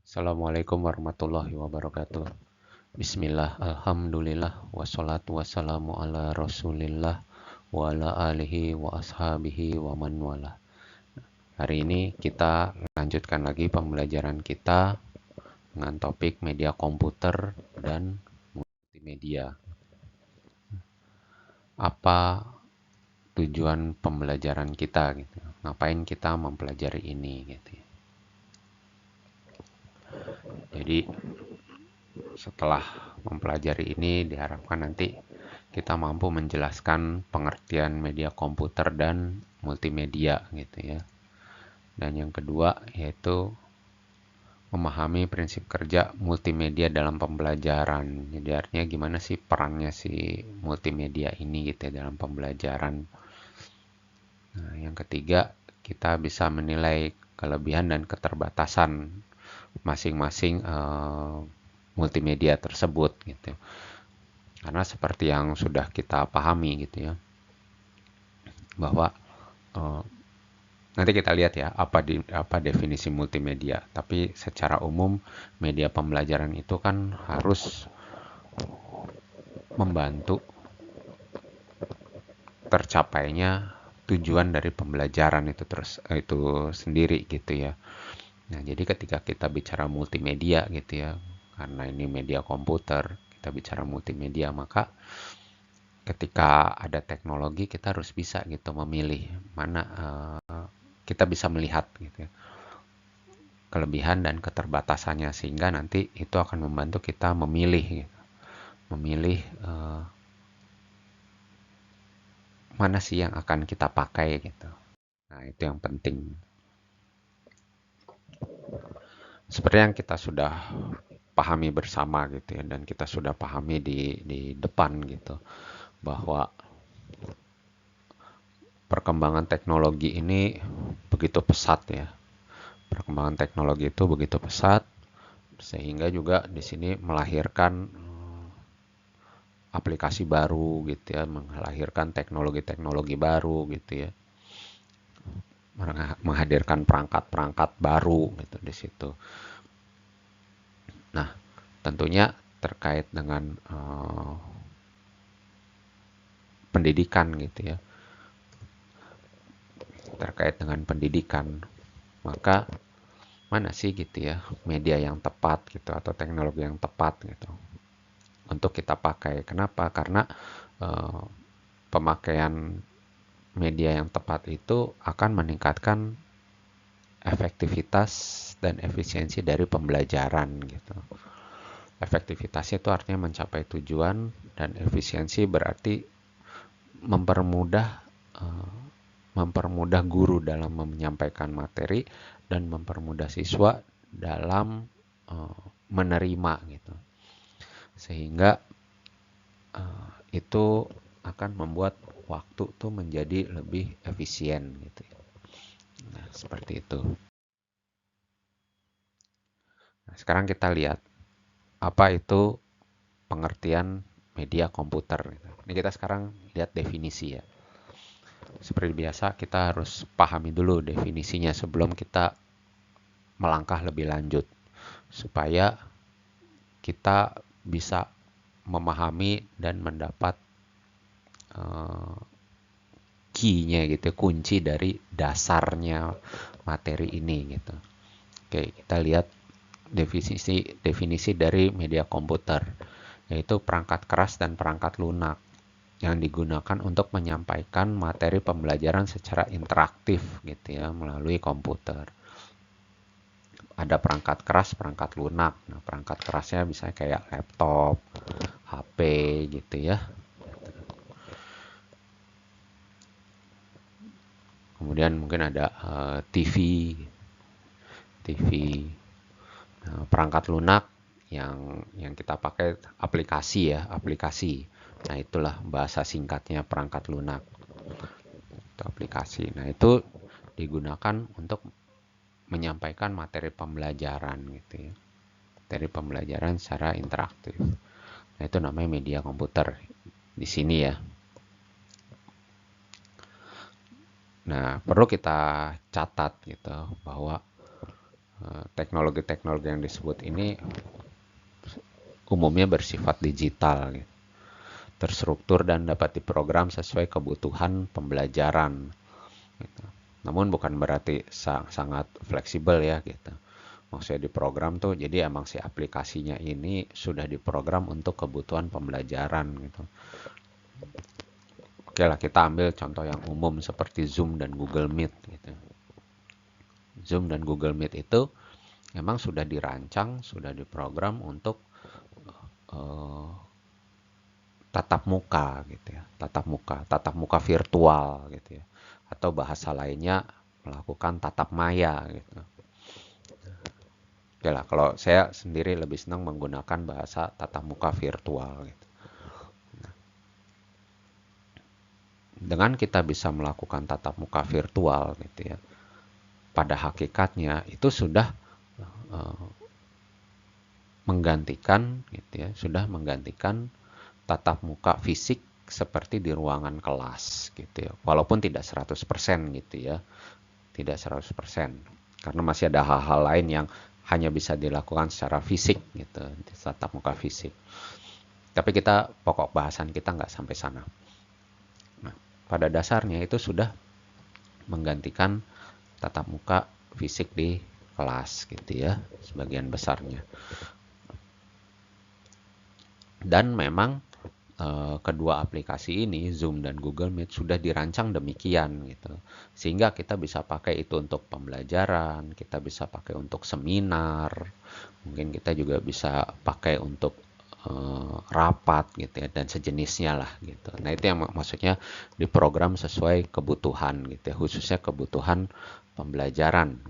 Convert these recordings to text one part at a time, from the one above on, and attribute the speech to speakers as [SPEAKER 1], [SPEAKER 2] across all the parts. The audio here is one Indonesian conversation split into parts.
[SPEAKER 1] Assalamualaikum warahmatullahi wabarakatuh. Bismillah, alhamdulillah, wassalatu wassalamu ala rasulillah, wa ala alihi wa ashabihi wa man wala. Hari ini kita lanjutkan lagi pembelajaran kita dengan topik media komputer dan multimedia. Apa tujuan pembelajaran kita gitu? Ngapain kita mempelajari ini gitu ya. Jadi setelah mempelajari ini diharapkan nanti kita mampu menjelaskan pengertian media komputer dan multimedia gitu ya. Dan yang kedua yaitu memahami prinsip kerja multimedia dalam pembelajaran. Jadi artinya gimana sih perannya si multimedia ini gitu ya dalam pembelajaran. Nah, yang ketiga kita bisa menilai kelebihan dan keterbatasan masing-masing multimedia tersebut gitu. Karena seperti yang sudah kita pahami gitu ya, bahwa nanti kita lihat ya apa definisi multimedia. Tapi secara umum media pembelajaran itu kan harus membantu tercapainya tujuan dari pembelajaran itu sendiri gitu ya. Nah, jadi ketika kita bicara multimedia gitu ya, karena ini media komputer, kita bicara multimedia, maka ketika ada teknologi kita harus bisa gitu memilih mana kita bisa melihat gitu ya, kelebihan dan keterbatasannya sehingga nanti itu akan membantu kita memilih gitu. Memilih mana sih yang akan kita pakai gitu. Nah, itu yang penting. Seperti yang kita sudah pahami bersama gitu ya, dan kita sudah pahami di depan gitu, bahwa perkembangan teknologi ini begitu pesat ya. Perkembangan teknologi itu begitu pesat sehingga juga di sini melahirkan aplikasi baru gitu ya, melahirkan teknologi-teknologi baru gitu ya, menghadirkan perangkat-perangkat baru gitu di situ. Nah, tentunya terkait dengan pendidikan gitu ya, terkait dengan pendidikan, maka mana sih gitu ya media yang tepat gitu atau teknologi yang tepat gitu untuk kita pakai. Kenapa? Karena eh, pemakaian media yang tepat itu akan meningkatkan efektivitas dan efisiensi dari pembelajaran gitu. Efektivitasnya itu artinya mencapai tujuan, dan efisiensi berarti mempermudah eh, mempermudah guru dalam menyampaikan materi dan mempermudah siswa dalam menerima gitu. Sehingga itu akan membuat waktu tuh menjadi lebih efisien gitu. Nah, seperti itu. Nah, sekarang kita lihat apa itu pengertian media komputer. Ini kita sekarang lihat definisi ya. Seperti biasa kita harus pahami dulu definisinya sebelum kita melangkah lebih lanjut. Supaya kita bisa memahami dan mendapat key-nya gitu, kunci dari dasarnya materi ini gitu. Oke, kita lihat definisi dari media komputer, yaitu perangkat keras dan perangkat lunak yang digunakan untuk menyampaikan materi pembelajaran secara interaktif gitu ya melalui komputer. Ada perangkat keras, perangkat lunak. Nah, perangkat kerasnya bisa kayak laptop, HP gitu ya. Kemudian mungkin ada TV. Nah, perangkat lunak yang kita pakai aplikasi ya, aplikasi. Nah, itulah bahasa singkatnya perangkat lunak. Itu aplikasi. Nah, itu digunakan untuk menyampaikan materi pembelajaran gitu ya. Materi pembelajaran secara interaktif. Nah, itu namanya media komputer di sini ya. Nah, perlu kita catat gitu bahwa teknologi-teknologi yang disebut ini umumnya bersifat digital, gitu, terstruktur dan dapat diprogram sesuai kebutuhan pembelajaran. Gitu. Namun bukan berarti sangat fleksibel ya gitu. Maksudnya diprogram tuh jadi emang si aplikasinya ini sudah diprogram untuk kebutuhan pembelajaran gitu. Oke lah, kita ambil contoh yang umum seperti Zoom dan Google Meet gitu. Zoom dan Google Meet itu memang sudah dirancang, sudah diprogram untuk uh, tatap muka gitu ya, tatap muka virtual gitu ya, atau bahasa lainnya melakukan tatap maya gitu. Oke lah, kalau saya sendiri lebih senang menggunakan bahasa tatap muka virtual gitu. Dengan kita bisa melakukan tatap muka virtual gitu ya, pada hakikatnya itu sudah uh, menggantikan gitu ya, sudah menggantikan tatap muka fisik seperti di ruangan kelas gitu ya. Walaupun tidak 100% gitu ya. Tidak 100%. Karena masih ada hal-hal lain yang hanya bisa dilakukan secara fisik gitu, tatap muka fisik. Tapi kita pokok bahasan kita nggak sampai sana. Nah, pada dasarnya itu sudah menggantikan tatap muka fisik di kelas gitu ya, sebagian besarnya. Dan memang kedua aplikasi ini, Zoom dan Google Meet, sudah dirancang demikian gitu. Sehingga kita bisa pakai itu untuk pembelajaran, kita bisa pakai untuk seminar, mungkin kita juga bisa pakai untuk rapat gitu ya, dan sejenisnya lah gitu. Nah itu yang maksudnya diprogram sesuai kebutuhan gitu ya, khususnya kebutuhan pembelajaran.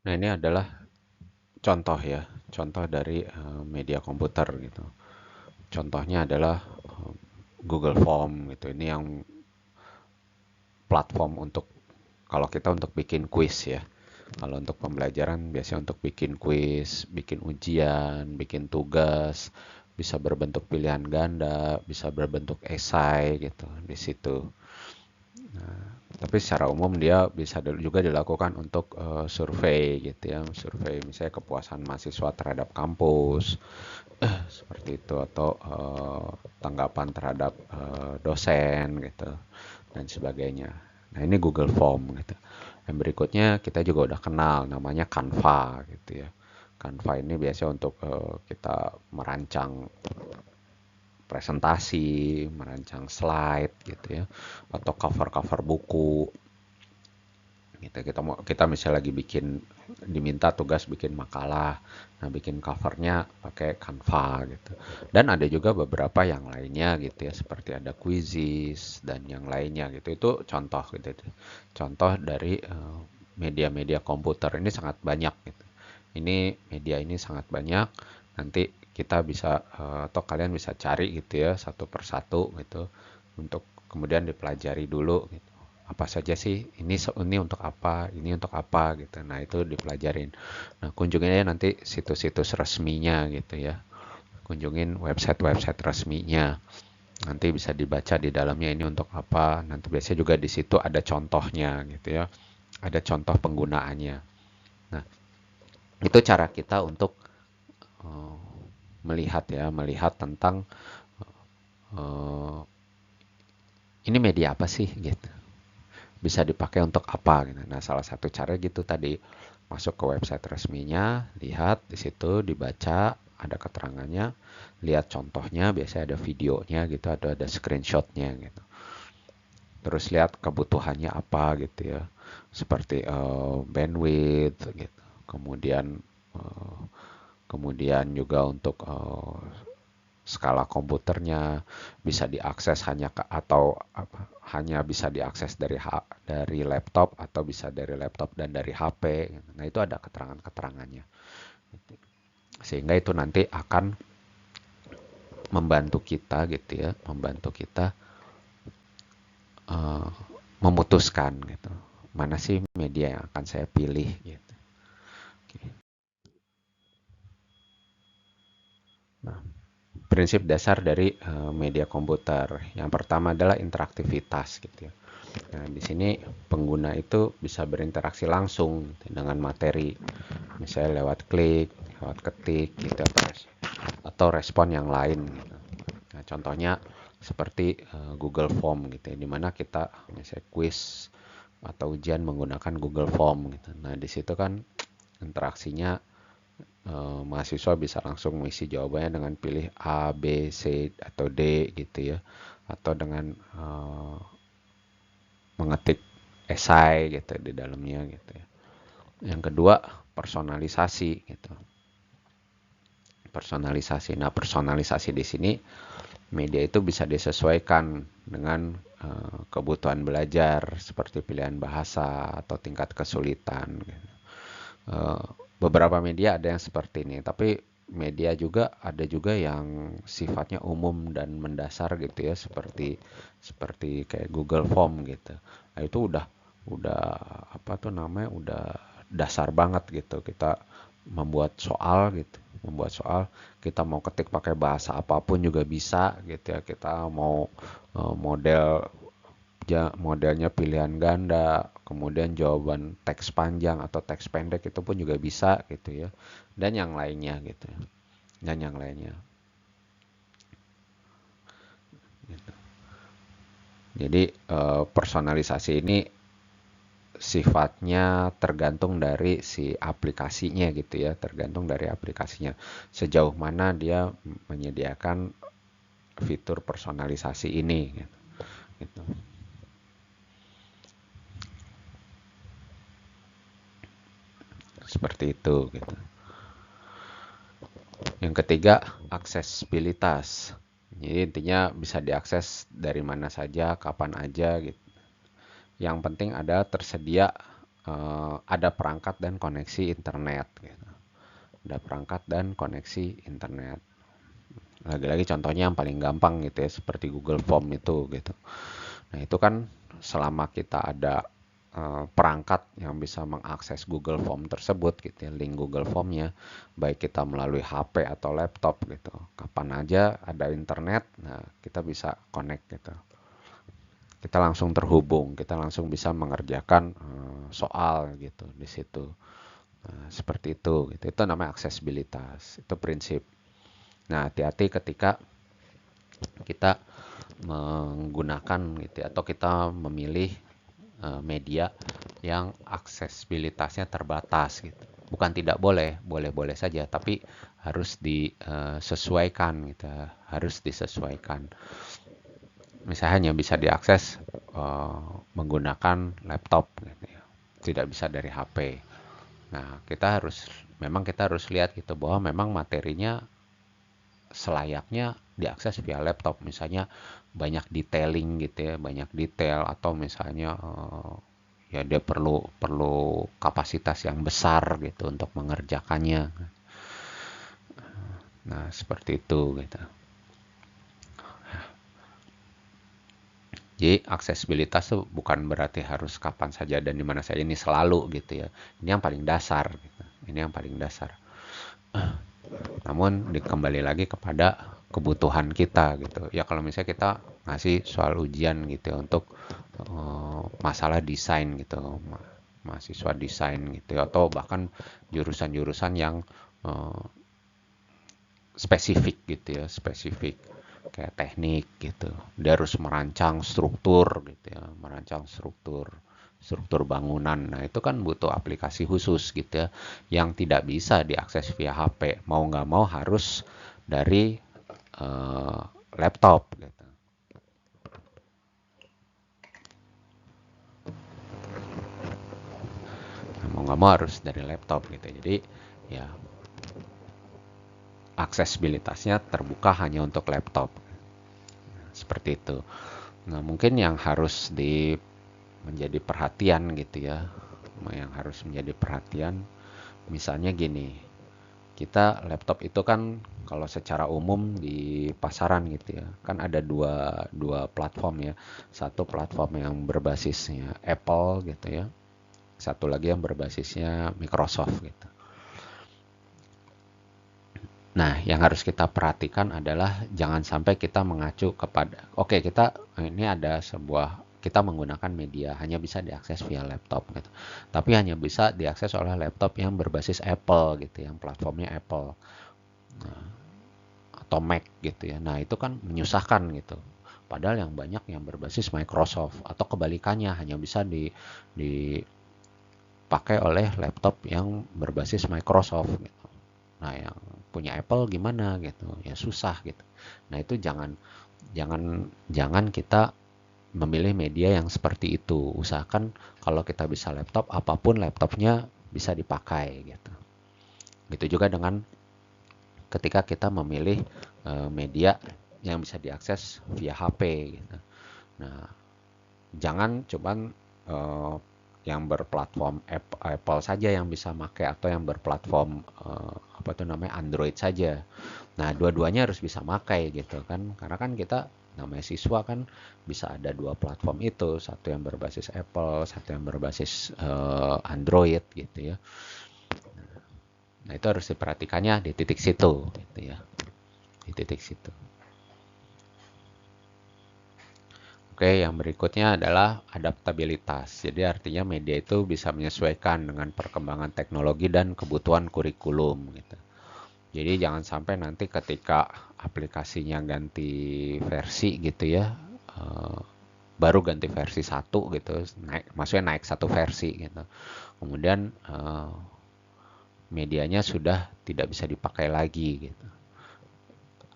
[SPEAKER 1] Nah ini adalah contoh ya, contoh dari media komputer gitu. Contohnya adalah Google Form gitu. Ini yang platform untuk kalau kita untuk bikin quiz ya. Kalau untuk pembelajaran biasanya untuk bikin quiz, bikin ujian, bikin tugas, bisa berbentuk pilihan ganda, bisa berbentuk esai gitu di situ. Nah, tapi secara umum dia bisa juga dilakukan untuk survei gitu ya, survei misalnya kepuasan mahasiswa terhadap kampus, seperti itu, atau tanggapan terhadap dosen gitu dan sebagainya. Nah ini Google Form gitu. Yang berikutnya kita juga udah kenal namanya Canva gitu ya. Canva ini biasanya untuk kita merancang presentasi, merancang slide gitu ya, atau cover-cover buku gitu. Kita misalnya lagi diminta tugas bikin makalah, nah bikin covernya pakai Canva gitu. Dan ada juga beberapa yang lainnya gitu ya, seperti ada Quizzes dan yang lainnya gitu. Itu contoh gitu, contoh dari media-media komputer ini sangat banyak gitu. Ini media ini sangat banyak, nanti kita bisa atau kalian bisa cari gitu ya satu persatu gitu untuk kemudian dipelajari dulu gitu, apa saja sih ini untuk apa, ini untuk apa gitu. Nah itu dipelajarin. Nah kunjungin aja nanti situs-situs resminya gitu ya, kunjungin website-website resminya, nanti bisa dibaca di dalamnya ini untuk apa. Nanti biasanya juga di situ ada contohnya gitu ya, ada contoh penggunaannya. Nah itu cara kita untuk uh, melihat tentang uh, ini media apa sih gitu, bisa dipakai untuk apa gitu. Nah, salah satu cara gitu tadi, masuk ke website resminya, lihat di situ, dibaca, ada keterangannya, lihat contohnya, biasanya ada videonya gitu, ada screenshotnya gitu. Terus lihat kebutuhannya apa gitu ya, seperti bandwidth gitu. Kemudian uh, kemudian juga untuk skala komputernya bisa diakses atau apa, hanya bisa diakses dari laptop atau bisa dari laptop dan dari HP. Nah, itu ada keterangan-keterangannya. Sehingga itu nanti akan membantu kita gitu ya, membantu kita uh, memutuskan gitu. Mana sih media yang akan saya pilih gitu. Nah, prinsip dasar dari media komputer yang pertama adalah interaktivitas gitu ya. Nah, di sini pengguna itu bisa berinteraksi langsung gitu, dengan materi, misalnya lewat klik, lewat ketik, gitu, atau respon yang lain. Gitu. Nah, contohnya seperti Google Form gitu ya, di mana kita misalnya quiz atau ujian menggunakan Google Form gitu. Nah, di situ kan interaksinya mahasiswa bisa langsung mengisi jawabannya dengan pilih A, B, C, atau D gitu ya. Atau dengan mengetik esai gitu di dalamnya gitu ya. Yang kedua, personalisasi gitu. Personalisasi. Nah, personalisasi di sini media itu bisa disesuaikan dengan kebutuhan belajar seperti pilihan bahasa atau tingkat kesulitan. Gitu. Beberapa media ada yang seperti ini, tapi media juga ada juga yang sifatnya umum dan mendasar gitu ya, seperti kayak Google Form gitu. Nah, itu udah apa tuh namanya, udah dasar banget gitu. Kita membuat soal gitu, membuat soal kita mau ketik pakai bahasa apapun juga bisa gitu ya. Kita mau model modelnya pilihan ganda, kemudian jawaban teks panjang atau teks pendek itu pun juga bisa gitu ya. Dan yang lainnya gitu. Dan yang lainnya. Gitu. Jadi personalisasi ini sifatnya tergantung dari si aplikasinya gitu ya, tergantung dari aplikasinya. Sejauh mana dia menyediakan fitur personalisasi ini gitu. Gitu. Seperti itu gitu. Yang ketiga, aksesibilitas. Jadi intinya bisa diakses dari mana saja, kapan aja gitu. Yang penting ada tersedia ada perangkat dan koneksi internet gitu. Ada perangkat dan koneksi internet. Lagi-lagi contohnya yang paling gampang gitu ya, seperti Google Form itu gitu. Nah, itu kan selama kita ada perangkat yang bisa mengakses Google Form tersebut gitu ya, link Google Formnya, baik kita melalui HP atau laptop gitu. Kapan aja ada internet, nah kita bisa connect gitu. Kita langsung terhubung, kita langsung bisa mengerjakan soal gitu di situ. Nah, seperti itu gitu. Itu namanya aksesibilitas. Itu prinsip. Nah, hati-hati ketika kita menggunakan gitu ya, atau kita memilih media yang aksesibilitasnya terbatas gitu. Bukan tidak boleh, boleh-boleh saja, tapi harus disesuaikan gitu, harus disesuaikan. Misalnya hanya bisa diakses menggunakan laptop gitu ya. Tidak bisa dari HP. Nah, kita harus lihat gitu bahwa memang materinya selayaknya diakses via laptop, misalnya banyak detailing gitu ya, banyak detail, atau misalnya ya dia perlu perlu kapasitas yang besar gitu untuk mengerjakannya. Nah, seperti itu gitu. Jadi aksesibilitas tuh bukan berarti harus kapan saja dan di mana saja, ini selalu gitu ya. Ini yang paling dasar gitu. Ini yang paling dasar. Namun kembali lagi kepada kebutuhan kita gitu. Ya kalau misalnya kita ngasih soal ujian gitu ya, untuk masalah desain gitu, mahasiswa desain gitu ya, atau bahkan jurusan-jurusan yang uh, spesifik gitu ya, spesifik kayak teknik gitu. Dia harus merancang struktur gitu ya, merancang struktur bangunan. Nah, itu kan butuh aplikasi khusus gitu ya, yang tidak bisa diakses via HP. Mau nggak mau harus dari eh, laptop gitu. Nah, mau nggak mau harus dari laptop gitu. Jadi ya aksesibilitasnya terbuka hanya untuk laptop. Seperti itu. Nah, mungkin yang harus menjadi perhatian gitu ya, yang harus menjadi perhatian, misalnya gini, kita laptop itu kan kalau secara umum di pasaran gitu ya, kan ada dua platform ya. Satu platform yang berbasisnya Apple gitu ya, satu lagi yang berbasisnya Microsoft gitu. Nah, yang harus kita perhatikan adalah jangan sampai kita mengacu kepada, oke, kita ini ada sebuah kita menggunakan media hanya bisa diakses via laptop gitu. Tapi hanya bisa diakses oleh laptop yang berbasis Apple gitu, yang platformnya Apple. Nah, atau Mac gitu ya. Nah, itu kan menyusahkan gitu. Padahal yang banyak yang berbasis Microsoft atau kebalikannya hanya bisa dipakai oleh laptop yang berbasis Microsoft gitu. Nah, yang punya Apple gimana gitu? Ya susah gitu. Nah, itu jangan jangan jangan kita memilih media yang seperti itu. Usahakan kalau kita bisa laptop, apapun laptopnya bisa dipakai gitu. Gitu juga dengan ketika kita memilih media yang bisa diakses via HP gitu. Nah, jangan cuman yang berplatform Apple saja yang bisa pakai atau yang berplatform apa tuh namanya Android saja. Nah, dua-duanya harus bisa pakai gitu kan. Karena kan kita namanya siswa kan bisa ada dua platform itu, satu yang berbasis Apple, satu yang berbasis Android gitu ya. Nah, itu harus diperhatikannya di titik situ gitu ya. Di titik situ. Oke, yang berikutnya adalah adaptabilitas. Jadi artinya media itu bisa menyesuaikan dengan perkembangan teknologi dan kebutuhan kurikulum gitu. Jadi jangan sampai nanti ketika aplikasinya ganti versi gitu ya, eh, baru ganti versi satu gitu, maksudnya naik satu versi gitu. Kemudian medianya sudah tidak bisa dipakai lagi gitu.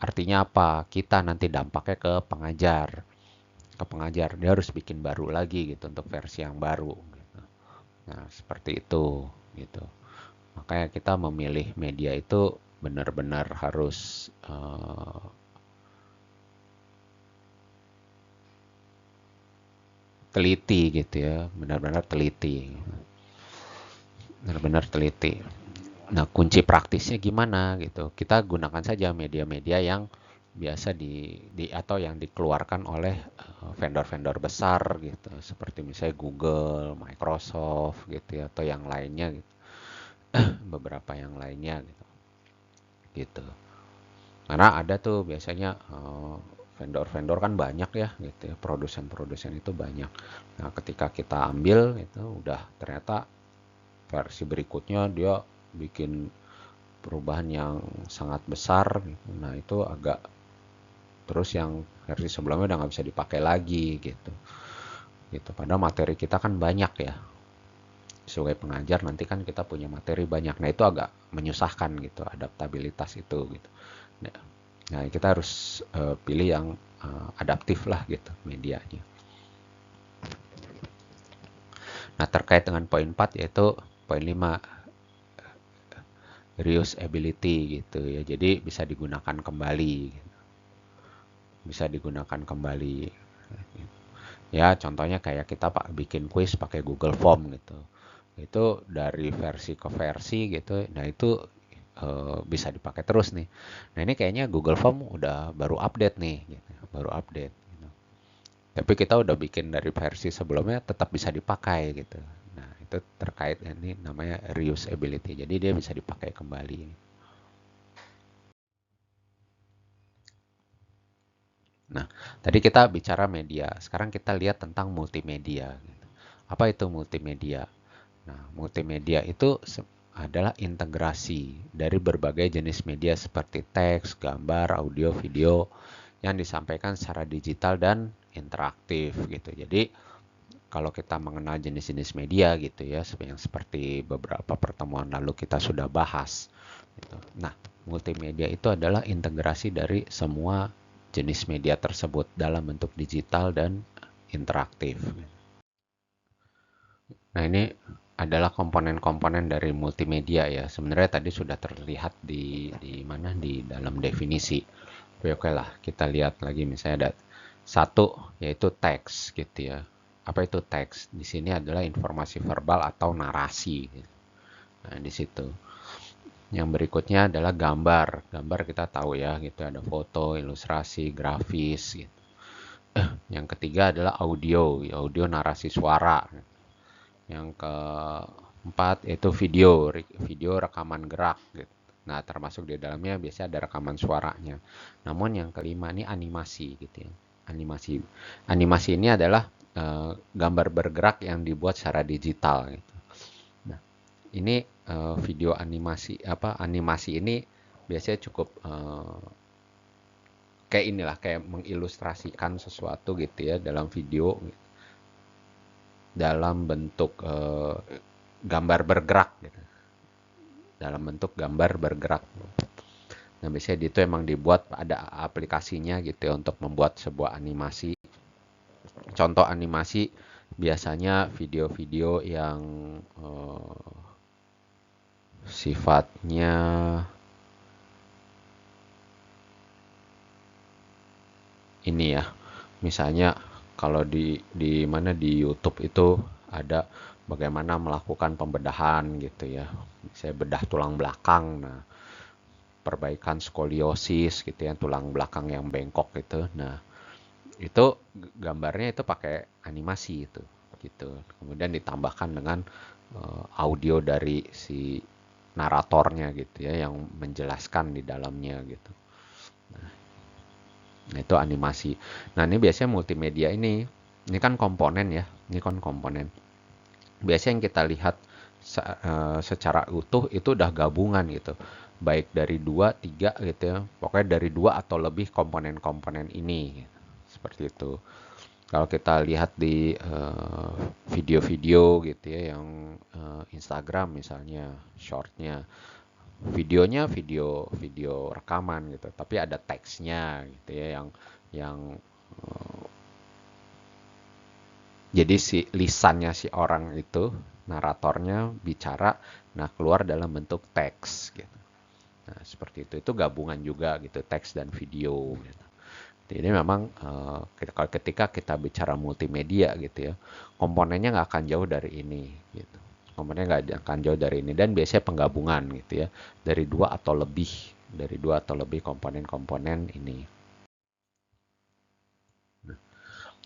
[SPEAKER 1] Artinya apa? Kita nanti dampaknya ke pengajar dia harus bikin baru lagi gitu untuk versi yang baru gitu. Nah, seperti itu gitu. Makanya kita memilih media itu benar-benar harus teliti gitu ya, benar-benar teliti. Benar-benar teliti. Nah, kunci praktisnya gimana gitu? Kita gunakan saja media-media yang biasa di atau yang dikeluarkan oleh vendor-vendor besar gitu, seperti misalnya Google, Microsoft gitu ya, atau yang lainnya gitu. Beberapa yang lainnya gitu. Gitu. Karena ada tuh biasanya vendor-vendor kan banyak ya gitu ya, produsen-produsen itu banyak. Nah, ketika kita ambil itu udah ternyata versi berikutnya dia bikin perubahan yang sangat besar gitu. Nah, itu agak terus yang versi sebelumnya udah nggak bisa dipakai lagi gitu. Gitu. Padahal materi kita kan banyak ya. Sebagai pengajar nanti kan kita punya materi banyak. Nah, itu agak menyusahkan gitu, adaptabilitas itu gitu. Nah, kita harus pilih yang adaptif lah gitu medianya. Nah, terkait dengan poin 4 yaitu poin 5 reusability gitu ya. Jadi bisa digunakan kembali. Bisa digunakan kembali. Ya, contohnya kayak kita bikin kuis pakai Google Form gitu. Itu dari versi ke versi gitu. Nah, itu bisa dipakai terus nih. Nah, ini kayaknya Google Form udah baru update nih gitu. Baru update gitu. Tapi kita udah bikin dari versi sebelumnya tetap bisa dipakai gitu. Nah, itu terkait ini namanya reusability. Jadi dia bisa dipakai kembali. Nah, tadi kita bicara media. Sekarang kita lihat tentang multimedia. Apa itu multimedia? Nah, multimedia itu adalah integrasi dari berbagai jenis media seperti teks, gambar, audio, video yang disampaikan secara digital dan interaktif gitu. Jadi, kalau kita mengenal jenis-jenis media gitu ya, yang seperti beberapa pertemuan lalu kita sudah bahas. Gitu. Nah, multimedia itu adalah integrasi dari semua jenis media tersebut dalam bentuk digital dan interaktif. Nah, ini adalah komponen-komponen dari multimedia ya. Sebenarnya tadi sudah terlihat di mana di dalam definisi. Tapi oke lah, kita lihat lagi misalnya ada satu yaitu teks gitu ya. Apa itu teks? Di sini adalah informasi verbal atau narasi. Gitu. Nah, di situ. Yang berikutnya adalah gambar. Gambar kita tahu ya, gitu ada foto, ilustrasi, grafis gitu. Yang ketiga adalah audio, audio narasi suara. Yang keempat yaitu video, video rekaman gerak gitu. Nah, termasuk di dalamnya biasanya ada rekaman suaranya. Namun yang kelima ini animasi gitu ya. animasi. Animasi ini adalah gambar bergerak yang dibuat secara digital gitu. Nah, ini video animasi ini biasanya cukup kayak inilah, kayak mengilustrasikan sesuatu gitu ya dalam video dalam bentuk gambar bergerak gitu. Dalam bentuk gambar bergerak. Nah, biasanya itu emang dibuat ada aplikasinya gitu ya untuk membuat sebuah animasi. Contoh animasi biasanya video-video yang sifatnya ini ya. Misalnya kalau di YouTube itu ada bagaimana melakukan pembedahan gitu ya. Saya bedah tulang belakang. Nah, perbaikan skoliosis gitu ya, tulang belakang yang bengkok gitu. Nah, itu gambarnya itu pakai animasi itu gitu. Kemudian ditambahkan dengan audio dari si naratornya gitu ya yang menjelaskan di dalamnya gitu. Nah, itu animasi. Nah, ini biasanya multimedia ini kan komponen ya. Ini kan komponen. Biasanya yang kita lihat secara utuh itu udah gabungan gitu. Baik dari 2, 3 gitu ya. Pokoknya dari 2 atau lebih komponen-komponen ini. Gitu. Seperti itu. Kalau kita lihat di video-video gitu ya yang Instagram misalnya, shortnya, videonya video video rekaman gitu, tapi ada teksnya gitu ya yang jadi si lisannya si orang itu naratornya bicara, nah keluar dalam bentuk teks gitu. Nah seperti itu gabungan juga gitu teks dan video. Gitu. Jadi memang ketika kita bicara multimedia gitu ya, komponennya nggak akan jauh dari ini gitu. Komponennya nggak akan jauh dari ini dan biasanya penggabungan gitu ya dari dua atau lebih komponen-komponen ini.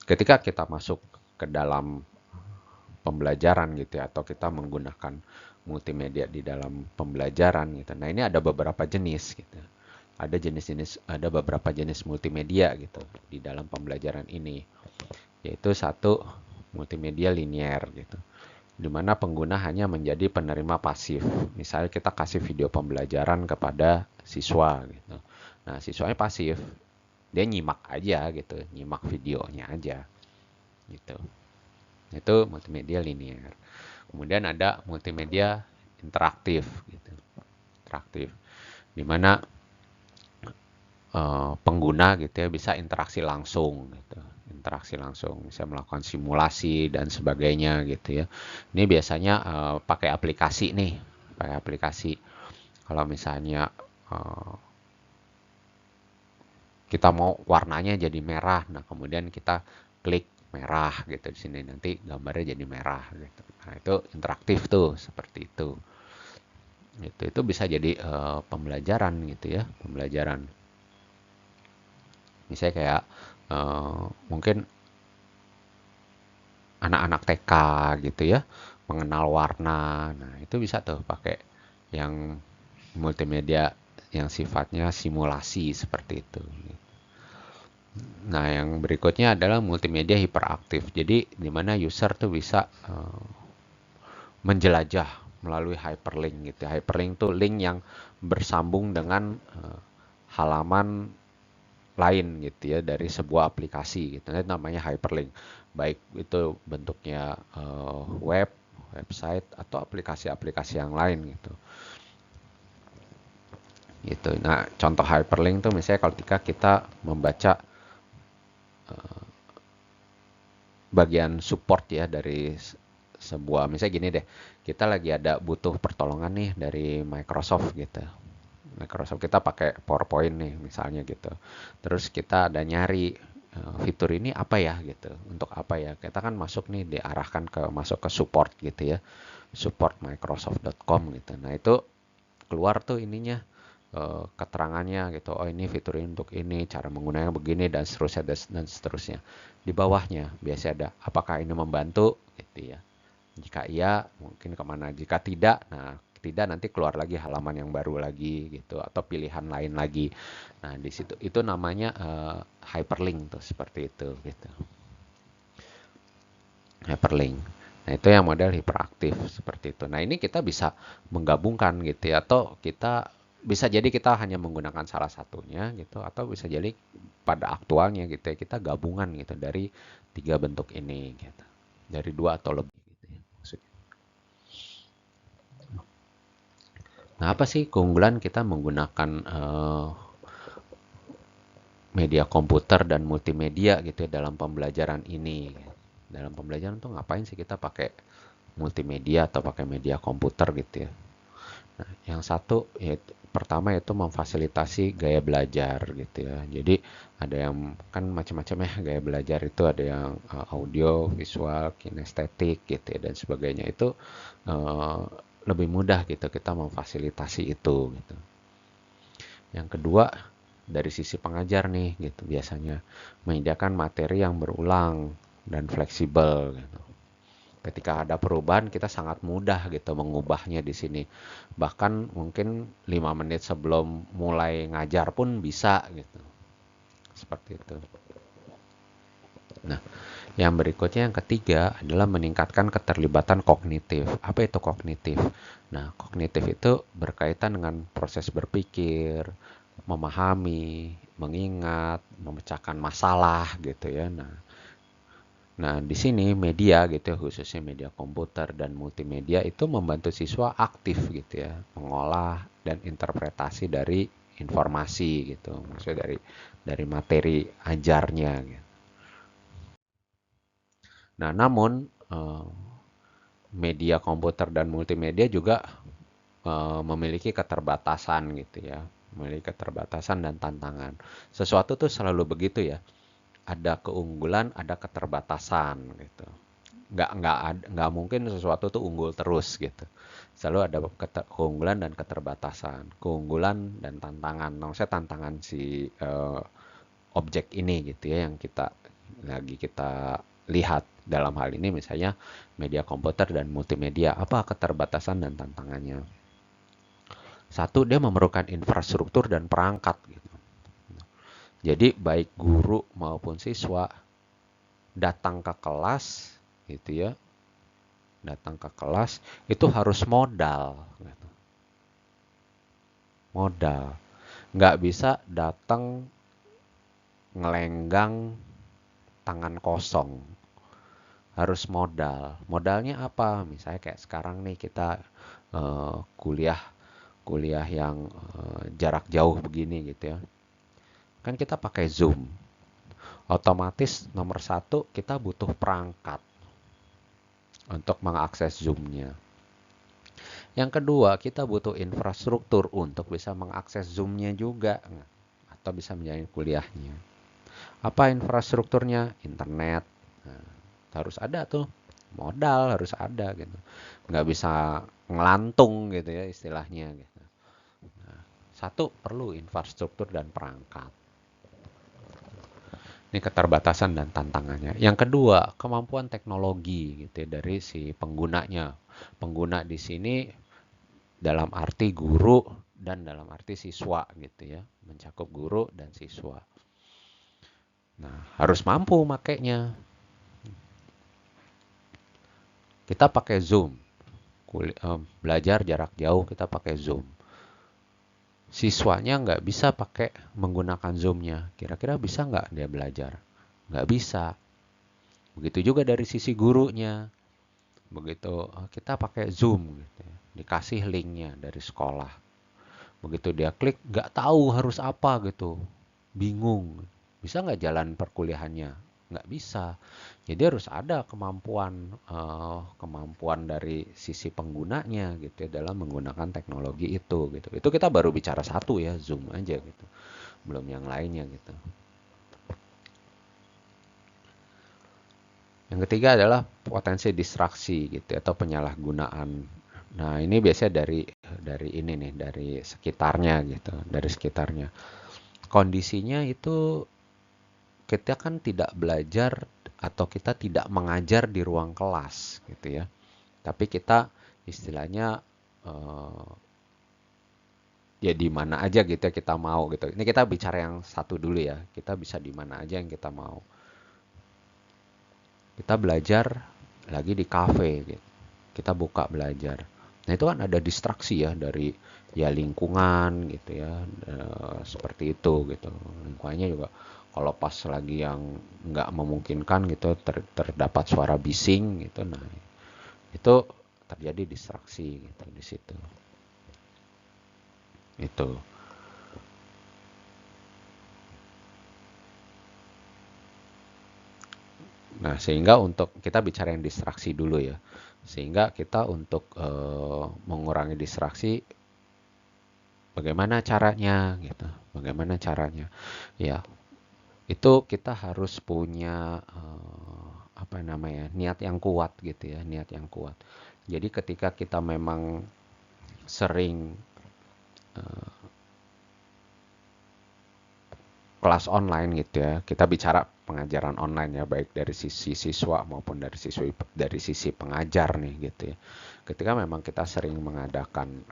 [SPEAKER 1] Ketika kita masuk ke dalam pembelajaran gitu ya, atau kita menggunakan multimedia di dalam pembelajaran gitu. Nah ini ada beberapa jenis gitu. Ada beberapa jenis multimedia gitu di dalam pembelajaran ini. Yaitu satu multimedia linier gitu. Di mana pengguna hanya menjadi penerima pasif. Misalnya kita kasih video pembelajaran kepada siswa gitu. Nah, siswanya pasif. Dia nyimak aja gitu, nyimak videonya aja gitu. Itu multimedia linier. Kemudian ada multimedia interaktif gitu. Interaktif. Di mana pengguna gitu ya bisa interaksi langsung gitu. Interaksi langsung, bisa melakukan simulasi dan sebagainya gitu ya. Ini biasanya pakai aplikasi nih, pakai aplikasi. Kalau misalnya kita mau warnanya jadi merah, nah kemudian kita klik merah gitu di sini nanti gambarnya jadi merah gitu. Nah, itu interaktif tuh seperti itu. Itu bisa jadi pembelajaran gitu ya, pembelajaran. Misalnya kayak mungkin anak-anak TK gitu ya, mengenal warna. Nah, itu bisa tuh pakai yang multimedia yang sifatnya simulasi seperti itu. Nah, yang berikutnya adalah multimedia hiperaktif. Jadi, di mana user tuh bisa menjelajah melalui hyperlink gitu. Hyperlink tuh link yang bersambung dengan halaman lain gitu ya dari sebuah aplikasi gitu. Itu namanya hyperlink. Baik itu bentuknya website atau aplikasi-aplikasi yang lain gitu. Gitu. Nah, contoh hyperlink tuh misalnya ketika kita membaca bagian support ya dari sebuah, misalnya gini deh, kita lagi ada butuh pertolongan nih dari Microsoft gitu. Microsoft kita pakai PowerPoint nih misalnya gitu. Terus kita ada nyari fitur ini apa ya gitu. Untuk apa ya? Kita kan masuk nih diarahkan masuk ke support gitu ya. Support Microsoft.com gitu. Nah, itu keluar tuh ininya keterangannya gitu. Oh, ini fitur ini untuk ini, cara menggunakannya begini dan seterusnya dan seterusnya. Di bawahnya biasanya ada apakah ini membantu gitu ya. Jika iya, mungkin kemana. Jika tidak, nah tidak nanti keluar lagi halaman yang baru lagi gitu atau pilihan lain lagi. Nah, di situ itu namanya hyperlink tuh seperti itu gitu. Hyperlink. Nah, itu yang model hiperaktif seperti itu. Nah, ini kita bisa menggabungkan gitu ya, atau kita bisa jadi kita hanya menggunakan salah satunya gitu, atau bisa jadi pada aktualnya gitu ya, kita gabungan gitu dari tiga bentuk ini gitu. Dari dua atau lebih gitu ya maksudnya. Nah, apa sih keunggulan kita menggunakan media komputer dan multimedia gitu ya dalam pembelajaran ini? Dalam pembelajaran tuh ngapain sih kita pakai multimedia atau pakai media komputer gitu ya? Nah, yang satu yaitu pertama itu memfasilitasi gaya belajar gitu ya. Jadi ada yang kan macam-macam ya gaya belajar itu, ada yang audio, visual, kinestetik gitu ya dan sebagainya. Itu uh, lebih mudah gitu kita memfasilitasi itu gitu. Yang kedua dari sisi pengajar nih gitu, biasanya menyediakan materi yang berulang dan fleksibel gitu. Ketika ada perubahan kita sangat mudah gitu mengubahnya di sini. Bahkan mungkin 5 menit sebelum mulai ngajar pun bisa gitu. Seperti itu. Nah, yang berikutnya yang ketiga adalah meningkatkan keterlibatan kognitif. Apa itu kognitif? Nah, kognitif itu berkaitan dengan proses berpikir, memahami, mengingat, memecahkan masalah gitu ya. Nah, di sini media gitu ya, khususnya media komputer dan multimedia itu membantu siswa aktif gitu ya, mengolah dan interpretasi dari informasi gitu. Maksudnya dari materi ajarnya gitu. Nah, namun media komputer dan multimedia juga memiliki keterbatasan gitu ya. Memiliki keterbatasan dan tantangan. Sesuatu tuh selalu begitu ya. Ada keunggulan, ada keterbatasan gitu. Nggak mungkin sesuatu tuh unggul terus gitu. Selalu ada keunggulan dan keterbatasan, keunggulan dan tantangan. Maksudnya tantangan si objek ini gitu ya yang kita lihat dalam hal ini misalnya media komputer dan multimedia. Apa keterbatasan dan tantangannya? Satu, dia memerlukan infrastruktur dan perangkat gitu. Jadi baik guru maupun siswa datang ke kelas gitu ya, datang ke kelas itu harus modal gitu. Modal, nggak bisa datang ngelenggang tangan kosong, harus modal. Modalnya apa? Misalnya kayak sekarang nih kita kuliah kuliah yang jarak jauh begini gitu ya, kan kita pakai Zoom. Otomatis nomor satu kita butuh perangkat untuk mengakses Zoom-nya. Yang kedua, kita butuh infrastruktur untuk bisa mengakses Zoom-nya juga atau bisa menjalani kuliahnya. Apa infrastrukturnya? Internet. Nah, harus ada tuh. Modal harus ada gitu. Nggak bisa ngelantung gitu ya istilahnya gitu. Nah, satu, perlu infrastruktur dan perangkat. Ini keterbatasan dan tantangannya. Yang kedua, kemampuan teknologi gitu ya, dari si penggunanya. Pengguna di sini dalam arti guru dan dalam arti siswa gitu ya, mencakup guru dan siswa. Nah, harus mampu makainya. Kita pakai Zoom, belajar jarak jauh kita pakai Zoom. Siswanya nggak bisa pakai menggunakan Zoom-nya. Kira-kira bisa nggak dia belajar? Nggak bisa. Begitu juga dari sisi gurunya. Begitu kita pakai Zoom, gitu ya, dikasih linknya dari sekolah. Begitu dia klik, nggak tahu harus apa gitu, bingung. Bisa nggak jalan perkuliahannya? Nggak bisa. Jadi harus ada kemampuan dari sisi penggunanya gitu ya dalam menggunakan teknologi itu gitu. Itu kita baru bicara satu ya, Zoom aja gitu. Belum yang lainnya gitu. Yang ketiga adalah potensi distraksi gitu atau penyalahgunaan. Nah, ini biasanya dari ini nih, dari sekitarnya gitu, dari sekitarnya. Kondisinya itu kita kan tidak belajar atau kita tidak mengajar di ruang kelas gitu ya. Tapi kita istilahnya eh, ya di mana aja gitu ya kita mau gitu. Ini kita bicara yang satu dulu ya. Kita bisa di mana aja yang kita mau. Kita belajar lagi di cafe gitu. Kita buka belajar. Nah itu kan ada distraksi ya dari ya lingkungan gitu ya, seperti itu gitu. Lingkungannya juga kalau pas lagi yang nggak memungkinkan gitu terdapat suara bising gitu, nah itu terjadi distraksi gitu di situ. Itu. Nah, sehingga untuk kita bicara yang distraksi dulu ya. Sehingga kita untuk mengurangi distraksi, bagaimana caranya gitu. Bagaimana caranya? Ya, itu kita harus punya apa namanya? Niat yang kuat gitu ya, niat yang kuat. Jadi ketika kita memang sering kelas online gitu ya. Kita bicara pengajaran online ya, baik dari sisi siswa maupun dari sisi pengajar nih gitu ya. Ketika memang kita sering mengadakan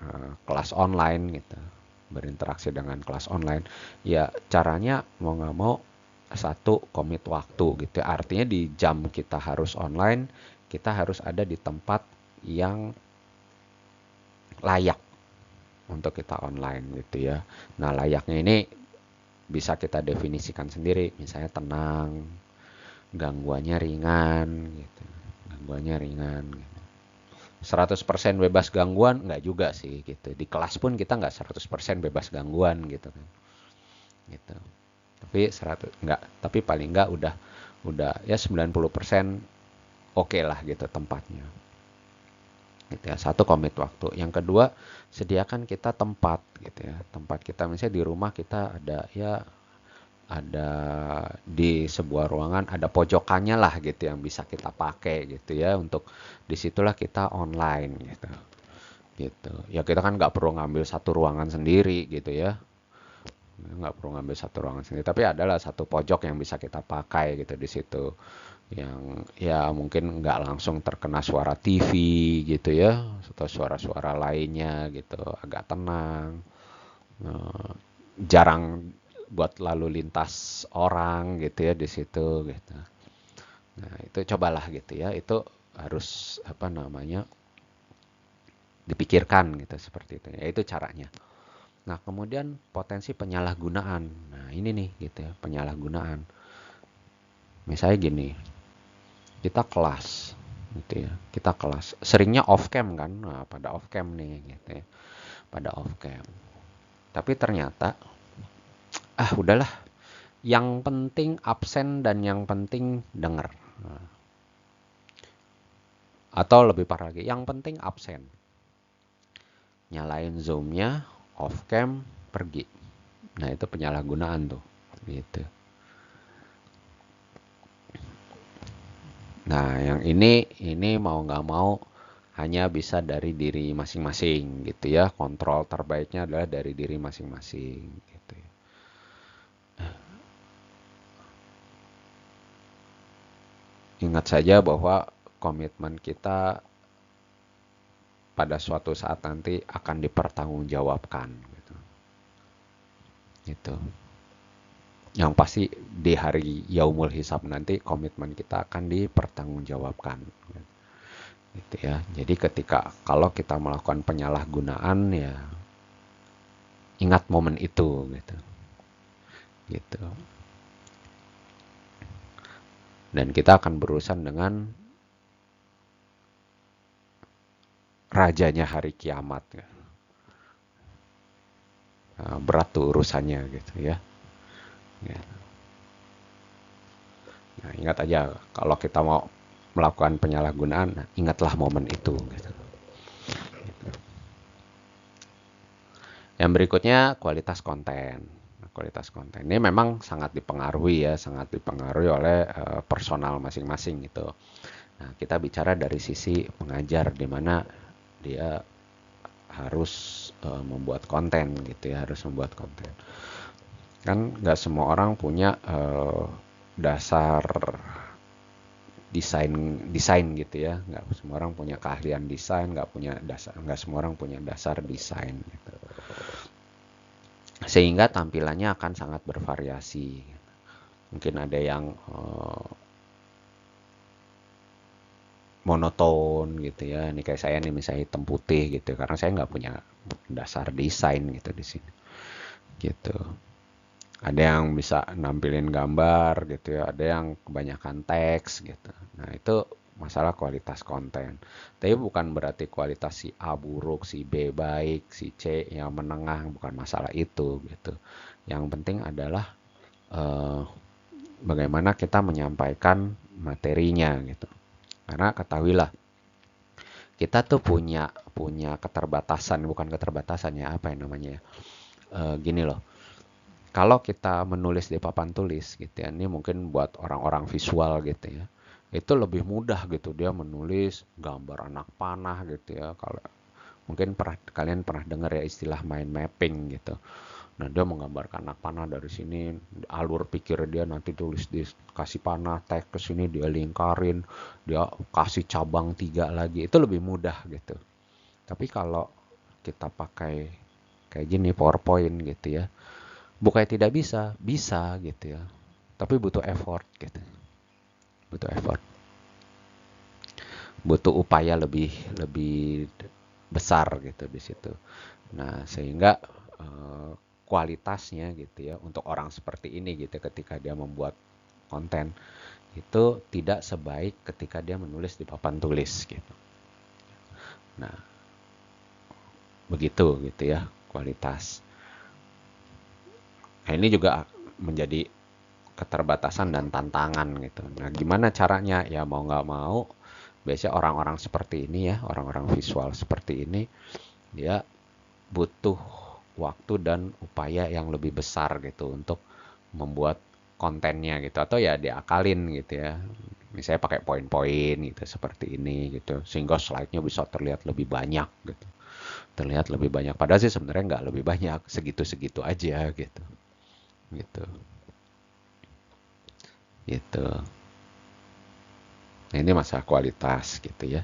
[SPEAKER 1] kelas online gitu, berinteraksi dengan kelas online, ya caranya mau nggak mau satu komit waktu gitu ya. Artinya di jam kita harus online, kita harus ada di tempat yang layak untuk kita online gitu ya. Nah, layaknya ini bisa kita definisikan sendiri, misalnya tenang, gangguannya ringan gitu. Gangguannya ringan gitu. 100% bebas gangguan nggak juga sih gitu. Di kelas pun kita nggak 100% bebas gangguan gitu kan. Gitu. Tapi 100 nggak, tapi paling nggak udah ya 90% oke lah gitu tempatnya. Gitu ya. Satu, komit waktu. Yang kedua, sediakan kita tempat gitu ya. Tempat kita misalnya di rumah kita ada di sebuah ruangan ada pojokannya lah gitu yang bisa kita pakai gitu ya, untuk disitulah kita online gitu ya. Kita kan nggak perlu ngambil satu ruangan sendiri gitu ya, nggak perlu ngambil satu ruangan sendiri, tapi adalah satu pojok yang bisa kita pakai gitu di situ, yang ya mungkin nggak langsung terkena suara TV gitu ya, atau suara-suara lainnya gitu, agak tenang. Eh, Jarang buat lalu lintas orang gitu ya di situ gitu. Nah, itu cobalah gitu ya. Itu harus apa namanya? Dipikirkan gitu seperti itu. Ya itu caranya. Nah, kemudian potensi penyalahgunaan. Nah, ini nih gitu ya, penyalahgunaan. Misalnya gini, kita kelas gitu ya. Kita kelas. Seringnya off cam kan? Nah, pada off cam nih gitu ya. Pada off cam. Tapi ternyata udahlah, yang penting absen dan yang penting denger. Nah, atau lebih parah lagi, yang penting absen. Nyalain zoom-nya, off cam, pergi. Nah, itu penyalahgunaan tuh. Gitu. Nah, yang ini mau nggak mau hanya bisa dari diri masing-masing gitu ya. Kontrol terbaiknya adalah dari diri masing-masing gitu ya. Ingat saja bahwa komitmen kita pada suatu saat nanti akan dipertanggungjawabkan gitu. Gitu. Yang pasti di hari Yaumul Hisab nanti komitmen kita akan dipertanggungjawabkan gitu ya. Jadi ketika kalau kita melakukan penyalahgunaan ya ingat momen itu gitu. Gitu. Dan kita akan berurusan dengan rajanya hari kiamat ya. Berat tuh urusannya gitu ya. Ya. Nah, ingat aja kalau kita mau melakukan penyalahgunaan, nah, ingatlah momen itu gitu. Yang berikutnya kualitas konten. Nah, kualitas konten ini memang sangat dipengaruhi ya, sangat dipengaruhi oleh personal masing-masing gitu. Nah, kita bicara dari sisi pengajar di mana dia harus membuat konten gitu ya, harus membuat konten. Kan nggak semua orang punya dasar desain gitu ya. Nggak semua orang punya keahlian desain, nggak semua orang punya dasar desain gitu. Sehingga tampilannya akan sangat bervariasi. Mungkin ada yang monoton gitu ya. Ini kayak saya nih misalnya hitam putih gitu, karena saya nggak punya dasar desain gitu di sini. Gitu. Ada yang bisa nampilin gambar gitu ya, ada yang kebanyakan teks gitu. Nah, itu masalah kualitas konten. Tapi bukan berarti kualitas si A buruk, si B baik, si C yang menengah, bukan masalah itu gitu. Yang penting adalah bagaimana kita menyampaikan materinya gitu. Karena ketahuilah, kita tuh punya keterbatasan, bukan keterbatasan ya, apa yang namanya ya. Gini loh. Kalau kita menulis di papan tulis gitu ya, ini mungkin buat orang-orang visual gitu ya, itu lebih mudah gitu dia menulis gambar anak panah gitu ya. Kalau mungkin kalian pernah dengar ya istilah mind mapping gitu. Nah, dia menggambarkan anak panah dari sini, alur pikir dia nanti tulis di kasih panah, teks ke sini dia lingkarin, dia kasih cabang 3 lagi, itu lebih mudah gitu. Tapi kalau kita pakai kayak gini PowerPoint gitu ya, bukannya tidak bisa, bisa gitu ya. Tapi butuh effort gitu. Butuh effort. Butuh upaya lebih lebih besar gitu di situ. Nah, sehingga kualitasnya gitu ya untuk orang seperti ini gitu ketika dia membuat konten itu tidak sebaik ketika dia menulis di papan tulis gitu. Nah, begitu gitu ya kualitas. Nah, ini juga menjadi keterbatasan dan tantangan gitu. Nah, gimana caranya? Ya mau nggak mau, biasanya orang-orang seperti ini ya, orang-orang visual seperti ini, dia butuh waktu dan upaya yang lebih besar gitu untuk membuat kontennya gitu. Atau ya diakalin gitu ya. Misalnya pakai poin-poin gitu, seperti ini gitu. Sehingga slide-nya bisa terlihat lebih banyak gitu. Terlihat lebih banyak. Padahal sih sebenarnya nggak lebih banyak, segitu-segitu aja gitu. Gitu. Gitu. Nah, ini masalah kualitas gitu ya.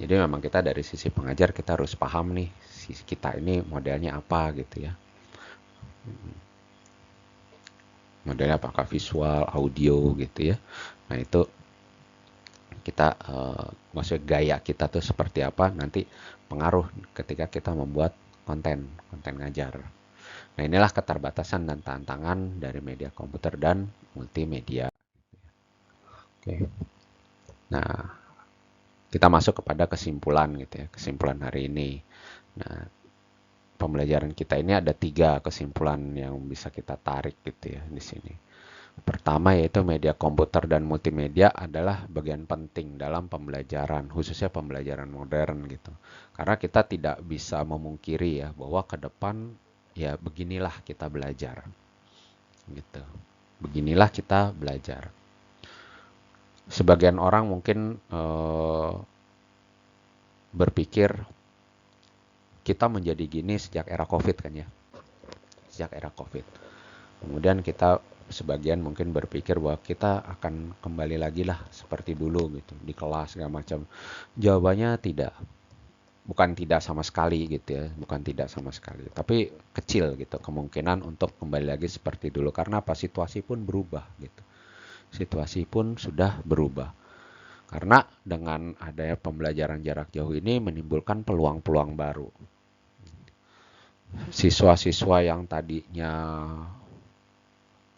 [SPEAKER 1] Jadi memang kita dari sisi pengajar kita harus paham nih, sisi kita ini modelnya apa gitu ya. Modelnya apakah visual, audio gitu ya. Nah, itu kita maksudnya gaya kita tuh seperti apa nanti pengaruh ketika kita membuat konten ngajar. Nah, inilah keterbatasan dan tantangan dari media komputer dan multimedia. Oke. Nah, kita masuk kepada kesimpulan gitu ya, kesimpulan hari ini. Nah, pembelajaran kita ini ada 3 kesimpulan yang bisa kita tarik gitu ya di sini. Pertama yaitu media komputer dan multimedia adalah bagian penting dalam pembelajaran, khususnya pembelajaran modern gitu. Karena kita tidak bisa memungkiri ya bahwa ke depan ya beginilah kita belajar. Gitu. Beginilah kita belajar. Sebagian orang mungkin berpikir kita menjadi gini sejak era Covid kan ya. Sejak era Covid. Kemudian kita sebagian mungkin berpikir bahwa kita akan kembali lagi lah seperti dulu gitu di kelas segala macam. Jawabannya tidak. Bukan tidak sama sekali gitu ya, bukan tidak sama sekali, tapi kecil gitu kemungkinan untuk kembali lagi seperti dulu karena apa? Situasi pun berubah gitu. Situasi pun sudah berubah. Karena dengan adanya pembelajaran jarak jauh ini menimbulkan peluang-peluang baru. Siswa-siswa yang tadinya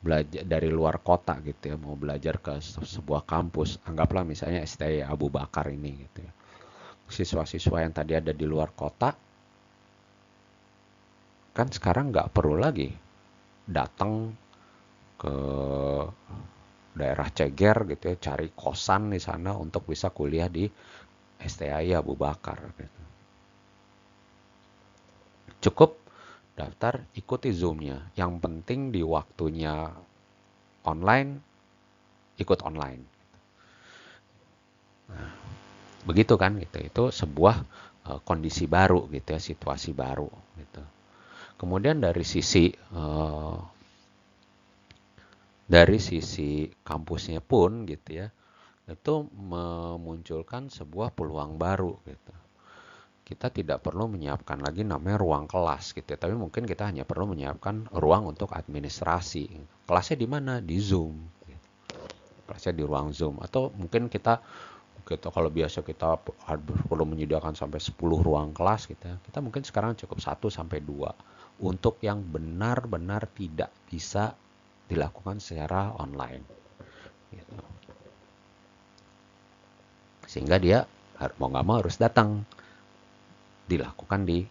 [SPEAKER 1] belajar dari luar kota gitu ya, mau belajar ke sebuah kampus, anggaplah misalnya STI Abu Bakar ini gitu ya. Siswa-siswa yang tadi ada di luar kota, kan sekarang nggak perlu lagi datang ke daerah Ceger gitu ya, cari kosan di sana untuk bisa kuliah di STI Abu Bakar gitu. Cukup daftar, ikuti Zoom-nya. Yang penting di waktunya online, ikut online. Nah, begitu kan gitu. Itu sebuah kondisi baru gitu ya, situasi baru gitu. Kemudian dari sisi kampusnya pun gitu ya, itu memunculkan sebuah peluang baru gitu. Kita tidak perlu menyiapkan lagi namanya ruang kelas gitu ya, tapi mungkin kita hanya perlu menyiapkan ruang untuk administrasi. Kelasnya di mana? Di Zoom. Kelasnya di ruang Zoom. Atau mungkin kita kalau biasa kita perlu menyediakan sampai 10 ruang kelas gitu ya, kita mungkin sekarang cukup 1 sampai 2 untuk yang benar-benar tidak bisa dilakukan secara online gitu. Sehingga dia mau nggak mau harus datang, dilakukan di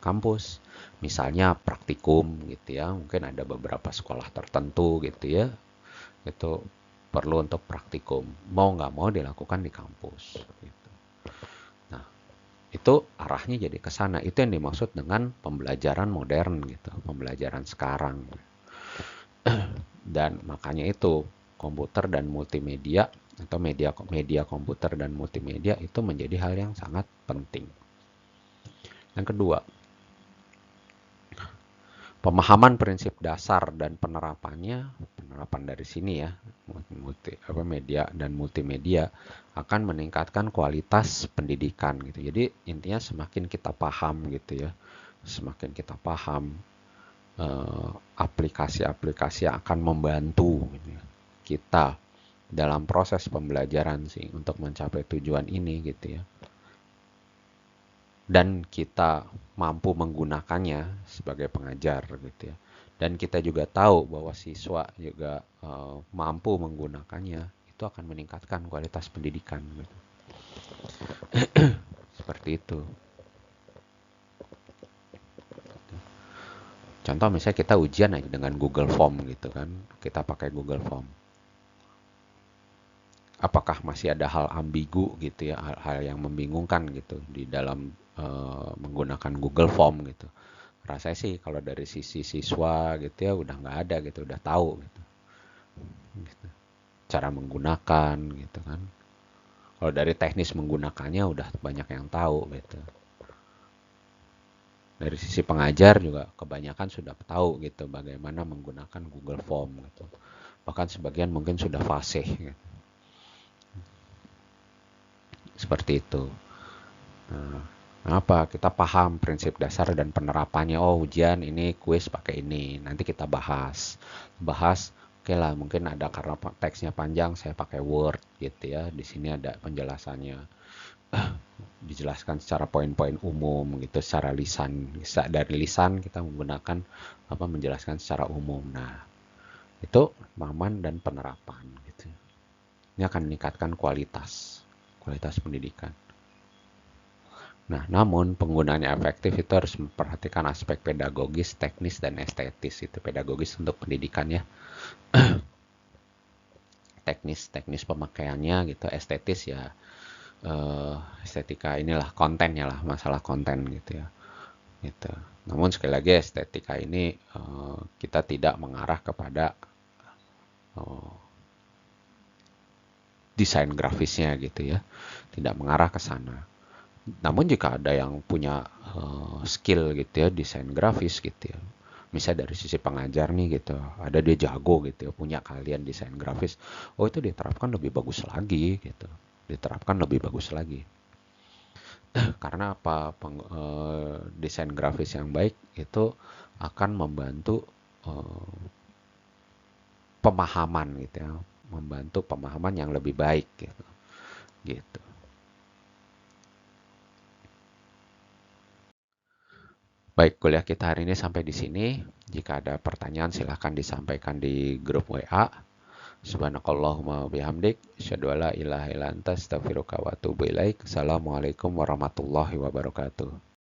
[SPEAKER 1] kampus. Misalnya praktikum gitu ya, mungkin ada beberapa sekolah tertentu gitu ya, itu perlu untuk praktikum. Mau nggak mau dilakukan di kampus. Gitu. Nah, itu arahnya jadi ke sana. Itu yang dimaksud dengan pembelajaran modern gitu, pembelajaran sekarang. Dan makanya itu komputer dan multimedia atau media komputer dan multimedia itu menjadi hal yang sangat penting. Yang kedua, pemahaman prinsip dasar dan penerapan dari sini ya, media dan multimedia akan meningkatkan kualitas pendidikan gitu. Jadi intinya semakin kita paham gitu ya, semakin kita paham aplikasi-aplikasi yang akan membantu gitu ya, kita dalam proses pembelajaran sih untuk mencapai tujuan ini gitu ya. Dan kita mampu menggunakannya sebagai pengajar gitu ya. Dan kita juga tahu bahwa siswa juga mampu menggunakannya, itu akan meningkatkan kualitas pendidikan gitu. Seperti itu. Contoh misalnya kita ujian aja dengan Google Form gitu kan. Kita pakai Google Form. Apakah masih ada hal ambigu gitu ya, hal-hal yang membingungkan gitu di dalam menggunakan Google Form gitu. Rasanya sih kalau dari sisi siswa gitu ya udah nggak ada gitu, udah tahu gitu. Cara menggunakan gitu kan. Kalau dari teknis menggunakannya udah banyak yang tahu gitu. Dari sisi pengajar juga kebanyakan sudah tahu gitu bagaimana menggunakan Google Form gitu. Bahkan sebagian mungkin sudah fasih gitu. Seperti itu. Apa? Kita paham prinsip dasar dan penerapannya. Oh, ujian ini kuis pakai ini. Nanti kita bahas. Oke lah, mungkin ada karena teksnya panjang, saya pakai Word gitu ya. Di sini ada penjelasannya. Dijelaskan secara poin-poin umum gitu, secara lisan. Dari lisan kita menggunakan menjelaskan secara umum. Nah, itu pemahaman dan penerapan gitu. Ini akan meningkatkan kualitas pendidikan. Nah, namun penggunaannya efektif itu harus memperhatikan aspek pedagogis, teknis, dan estetis. Itu pedagogis untuk pendidikan ya. Teknis pemakaiannya gitu, estetis ya estetika inilah kontennya lah, masalah konten gitu ya. Gitu. Namun sekali lagi estetika ini kita tidak mengarah kepada desain grafisnya gitu ya. Tidak mengarah ke sana. Namun jika ada yang punya skill gitu ya, desain grafis gitu ya, misalnya dari sisi pengajar nih gitu, ada dia jago gitu ya, punya kalian desain grafis, oh itu diterapkan lebih bagus lagi gitu, diterapkan lebih bagus lagi. Karena apa? Desain grafis yang baik itu akan membantu pemahaman gitu ya, membantu pemahaman yang lebih baik gitu. Gitu. Baik, kuliah kita hari ini sampai di sini. Jika ada pertanyaan silahkan disampaikan di grup WA. Subhanakallahumma bihamdik, asyhadu alla ilaha illa anta, astaghfiruka wa atubu ilaik. Assalamualaikum warahmatullahi wabarakatuh.